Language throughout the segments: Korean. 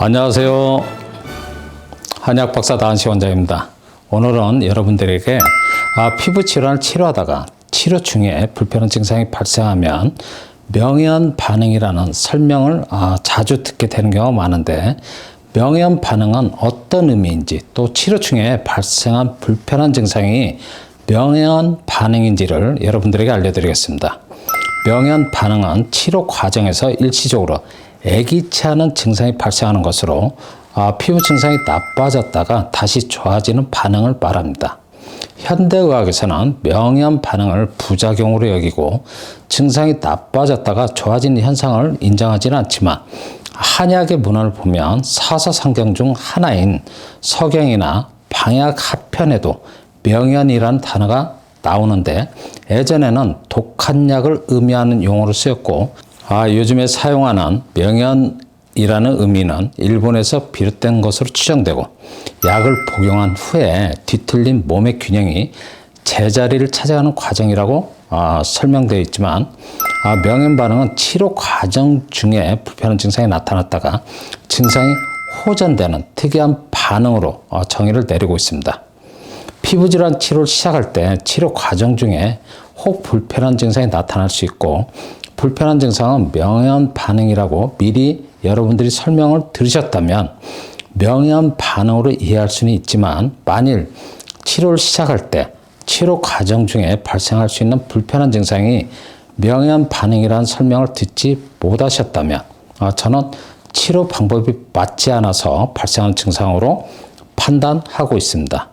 안녕하세요. 한의학박사 다한시 원장입니다. 오늘은 여러분들에게 피부 질환을 치료하다가 치료 중에 불편한 증상이 발생하면 명현 반응이라는 설명을 자주 듣게 되는 경우가 많은데, 명현 반응은 어떤 의미인지, 또 치료 중에 발생한 불편한 증상이 명현 반응인지를 여러분들에게 알려드리겠습니다. 명현 반응은 치료 과정에서 일시적으로 예기치 않은 증상이 발생하는 것으로 피부 증상이 나빠졌다가 다시 좋아지는 반응을 말합니다. 현대의학에서는 명현 반응을 부작용으로 여기고 증상이 나빠졌다가 좋아지는 현상을 인정하지는 않지만, 한의학의 문헌을 보면 사서상경 중 하나인 서경이나 방약 하편에도 명현이라는 단어가 나오는데, 예전에는 독한 약을 의미하는 용어로 쓰였고, 요즘에 사용하는 명현이라는 의미는 일본에서 비롯된 것으로 추정되고, 약을 복용한 후에 뒤틀린 몸의 균형이 제자리를 찾아가는 과정이라고 설명되어 있지만, 명현 반응은 치료 과정 중에 불편한 증상이 나타났다가 증상이 호전되는 특이한 반응으로 정의를 내리고 있습니다. 피부질환 치료를 시작할 때 치료 과정 중에 혹 불편한 증상이 나타날 수 있고, 불편한 증상은 명현 반응이라고 미리 여러분들이 설명을 들으셨다면 명현 반응으로 이해할 수는 있지만, 만일 치료를 시작할 때 치료 과정 중에 발생할 수 있는 불편한 증상이 명현 반응이라는 설명을 듣지 못하셨다면 저는 치료 방법이 맞지 않아서 발생하는 증상으로 판단하고 있습니다.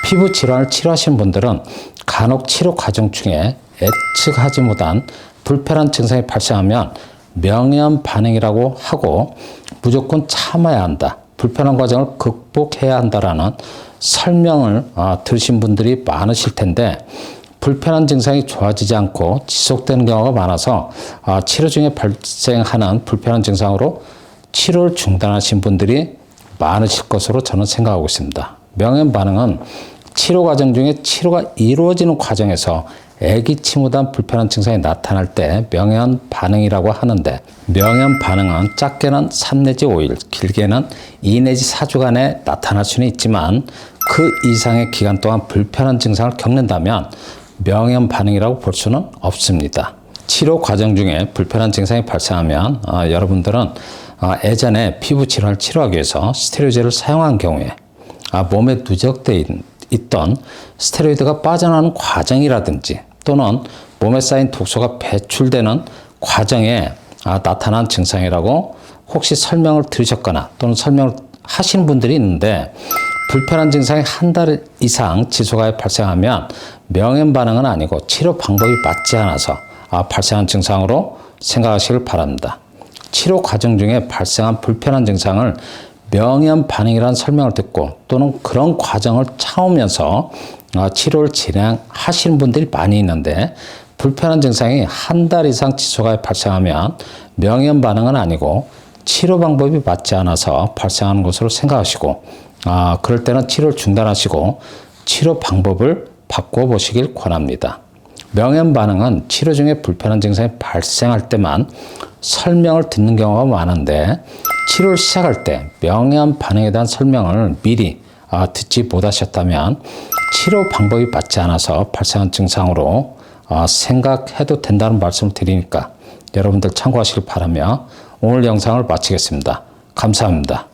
피부 질환을 치료하신 분들은 간혹 치료 과정 중에 예측하지 못한 불편한 증상이 발생하면 명현 반응이라고 하고 무조건 참아야 한다, 불편한 과정을 극복해야 한다라는 설명을 들으신 분들이 많으실 텐데, 불편한 증상이 좋아지지 않고 지속되는 경우가 많아서 치료 중에 발생하는 불편한 증상으로 치료를 중단하신 분들이 많으실 것으로 저는 생각하고 있습니다. 명현 반응은 치료 과정 중에 치료가 이루어지는 과정에서 예기치 못한 불편한 증상이 나타날 때 명현 반응이라고 하는데, 명현 반응은 짧게는 3 내지 5일, 길게는 2 내지 4주간에 나타날 수는 있지만, 그 이상의 기간 동안 불편한 증상을 겪는다면 명현 반응이라고 볼 수는 없습니다. 치료 과정 중에 불편한 증상이 발생하면 여러분들은 예전에 피부 질환을 치료하기 위해서 스테로이드를 사용한 경우에 몸에 누적되어 있던 스테로이드가 빠져나가는 과정이라든지, 또는 몸에 쌓인 독소가 배출되는 과정에 나타난 증상이라고 혹시 설명을 들으셨거나 또는 설명을 하시는 분들이 있는데, 불편한 증상이 한 달 이상 지속하여 발생하면 명현 반응은 아니고 치료 방법이 맞지 않아서 발생한 증상으로 생각하시길 바랍니다. 치료 과정 중에 발생한 불편한 증상을 명현 반응이라는 설명을 듣고 또는 그런 과정을 참으면서 치료를 진행하시는 분들이 많이 있는데, 불편한 증상이 한 달 이상 지속하여 발생하면 명현 반응은 아니고 치료 방법이 맞지 않아서 발생하는 것으로 생각하시고, 그럴 때는 치료를 중단하시고 치료 방법을 바꿔보시길 권합니다. 명현 반응은 치료 중에 불편한 증상이 발생할 때만 설명을 듣는 경우가 많은데, 치료를 시작할 때 명현 반응에 대한 설명을 미리 듣지 못하셨다면 치료 방법이 맞지 않아서 발생한 증상으로 생각해도 된다는 말씀을 드리니까 여러분들 참고하시길 바라며 오늘 영상을 마치겠습니다. 감사합니다.